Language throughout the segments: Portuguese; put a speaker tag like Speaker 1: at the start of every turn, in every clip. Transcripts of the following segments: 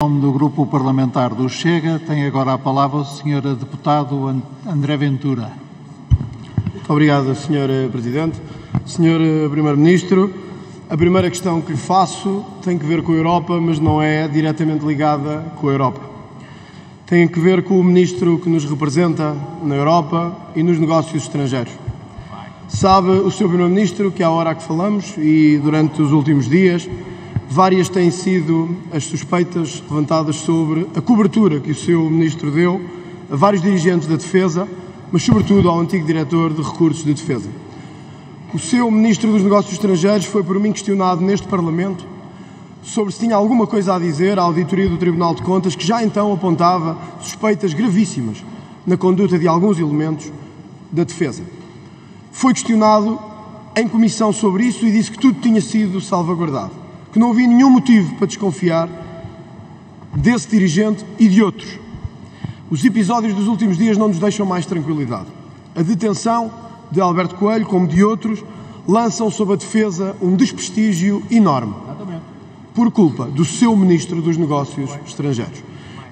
Speaker 1: Em nome do Grupo Parlamentar do Chega, tem agora a palavra o Sr. Deputado André Ventura.
Speaker 2: Muito obrigado, Sr. Presidente. Sr. Primeiro-Ministro, a primeira questão que lhe faço tem que ver com a Europa, mas não é diretamente ligada com a Europa. Tem que ver com o Ministro que nos representa na Europa e nos negócios estrangeiros. Sabe o Sr. Primeiro-Ministro que à hora que falamos e durante os últimos dias, várias têm sido as suspeitas levantadas sobre a cobertura que o seu Ministro deu a vários dirigentes da Defesa, mas sobretudo ao antigo Diretor de Recursos de Defesa. O seu Ministro dos Negócios Estrangeiros foi por mim questionado neste Parlamento sobre se tinha alguma coisa a dizer à auditoria do Tribunal de Contas, que já então apontava suspeitas gravíssimas na conduta de alguns elementos da Defesa. Foi questionado em comissão sobre isso e disse que tudo tinha sido salvaguardado, que não havia nenhum motivo para desconfiar desse dirigente e de outros. Os episódios dos últimos dias não nos deixam mais tranquilidade. A detenção de Alberto Coelho, como de outros, lançam sobre a Defesa um desprestígio enorme, por culpa do seu Ministro dos Negócios Estrangeiros.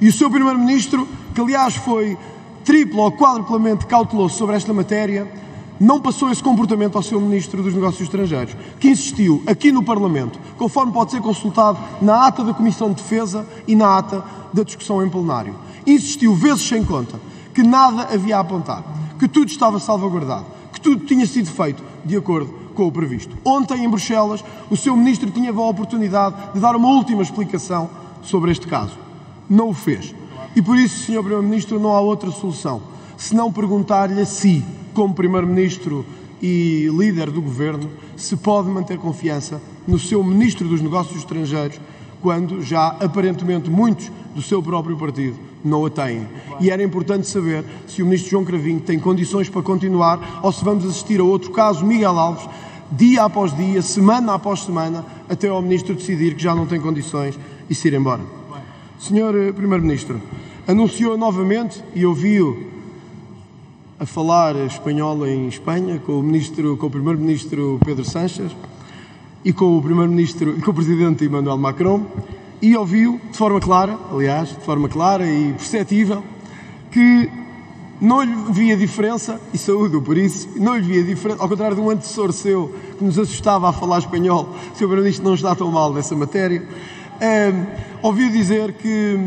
Speaker 2: E o seu Primeiro-Ministro, que aliás foi triplo ou quadruplamente cauteloso sobre esta matéria, não passou esse comportamento ao seu Ministro dos Negócios Estrangeiros, que insistiu aqui no Parlamento, conforme pode ser consultado na ata da Comissão de Defesa e na ata da discussão em plenário. Insistiu vezes sem conta que nada havia a apontar, que tudo estava salvaguardado, que tudo tinha sido feito de acordo com o previsto. Ontem, em Bruxelas, o seu Ministro tinha a oportunidade de dar uma última explicação sobre este caso. Não o fez. E por isso, Sr. Primeiro-Ministro, não há outra solução, senão perguntar-lhe a si, como Primeiro-Ministro e líder do Governo, se pode manter confiança no seu Ministro dos Negócios Estrangeiros, quando já, aparentemente, muitos do seu próprio partido não a têm. E era importante saber se o Ministro João Cravinho tem condições para continuar ou se vamos assistir a outro caso, Miguel Alves, dia após dia, semana após semana, até ao Ministro decidir que já não tem condições e se ir embora. Sr. Primeiro-Ministro, anunciou novamente, e ouvi-o a falar espanhol em Espanha, com o Primeiro-Ministro Pedro Sánchez e com o Primeiro-Ministro e com o Presidente Emmanuel Macron, e ouviu de forma clara, aliás, de forma clara e perceptível, que não lhe via diferença, e saúdo por isso, não lhe via diferença, ao contrário de um antecessor seu que nos assustava a falar espanhol, o Sr. Primeiro-Ministro não está tão mal nessa matéria, ouviu dizer que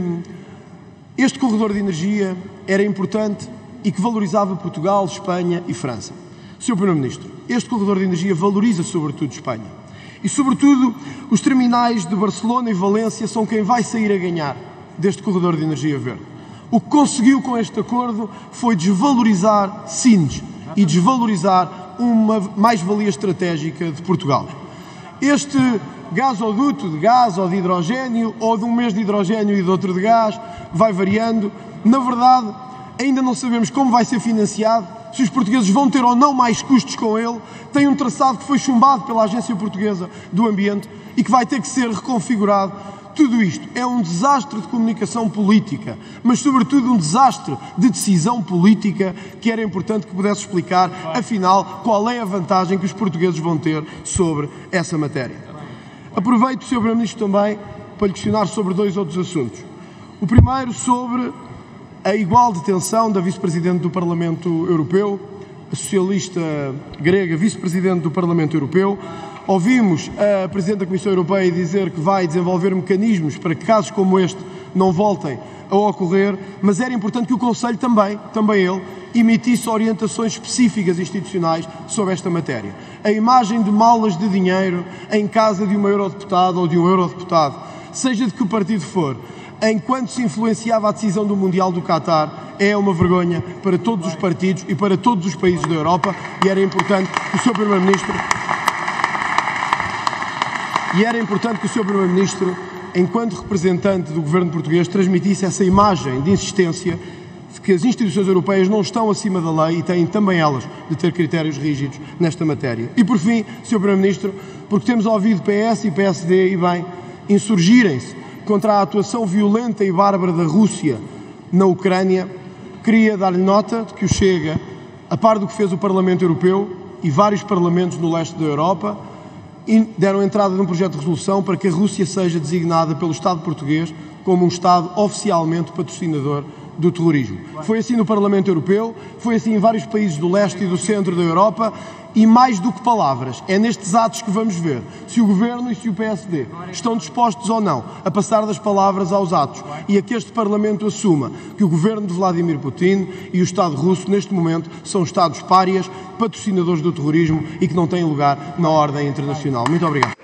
Speaker 2: este corredor de energia era importante e que valorizava Portugal, Espanha e França. Sr. Primeiro-Ministro, este corredor de energia valoriza sobretudo Espanha. E, sobretudo, os terminais de Barcelona e Valência são quem vai sair a ganhar deste corredor de energia verde. O que conseguiu com este acordo foi desvalorizar Sines e desvalorizar uma mais-valia estratégica de Portugal. Este gasoduto de gás ou de hidrogénio, ou de um mês de hidrogénio e de outro de gás, vai variando. Na verdade, ainda não sabemos como vai ser financiado, se os portugueses vão ter ou não mais custos com ele. Tem um traçado que foi chumbado pela Agência Portuguesa do Ambiente e que vai ter que ser reconfigurado. Tudo isto é um desastre de comunicação política, mas sobretudo um desastre de decisão política que era importante que pudesse explicar, afinal, qual é a vantagem que os portugueses vão ter sobre essa matéria. Aproveito, Sr. Primeiro-Ministro, também para lhe questionar sobre dois outros assuntos. O primeiro sobre a igual detenção da Vice-Presidente do Parlamento Europeu, a socialista grega Vice-Presidente do Parlamento Europeu. Ouvimos a Presidente da Comissão Europeia dizer que vai desenvolver mecanismos para que casos como este não voltem a ocorrer, mas era importante que o Conselho também ele, emitisse orientações específicas institucionais sobre esta matéria. A imagem de malas de dinheiro em casa de uma eurodeputada ou de um eurodeputado, seja de que partido for, enquanto se influenciava a decisão do Mundial do Qatar, é uma vergonha para todos os partidos e para todos os países da Europa, e era importante que o Sr. Primeiro-Ministro, enquanto representante do governo português, transmitisse essa imagem de insistência de que as instituições europeias não estão acima da lei e têm também elas de ter critérios rígidos nesta matéria. E por fim, Sr. Primeiro-Ministro, porque temos ouvido PS e PSD, e bem, insurgirem-se contra a atuação violenta e bárbara da Rússia na Ucrânia, queria dar-lhe nota de que o Chega, a par do que fez o Parlamento Europeu e vários parlamentos no leste da Europa, deram entrada num projeto de resolução para que a Rússia seja designada pelo Estado português como um Estado oficialmente patrocinador do terrorismo. Foi assim no Parlamento Europeu, foi assim em vários países do leste e do centro da Europa, e mais do que palavras, é nestes atos que vamos ver se o Governo e se o PSD estão dispostos ou não a passar das palavras aos atos e a que este Parlamento assuma que o Governo de Vladimir Putin e o Estado russo, neste momento, são Estados párias, patrocinadores do terrorismo e que não têm lugar na ordem internacional. Muito obrigado.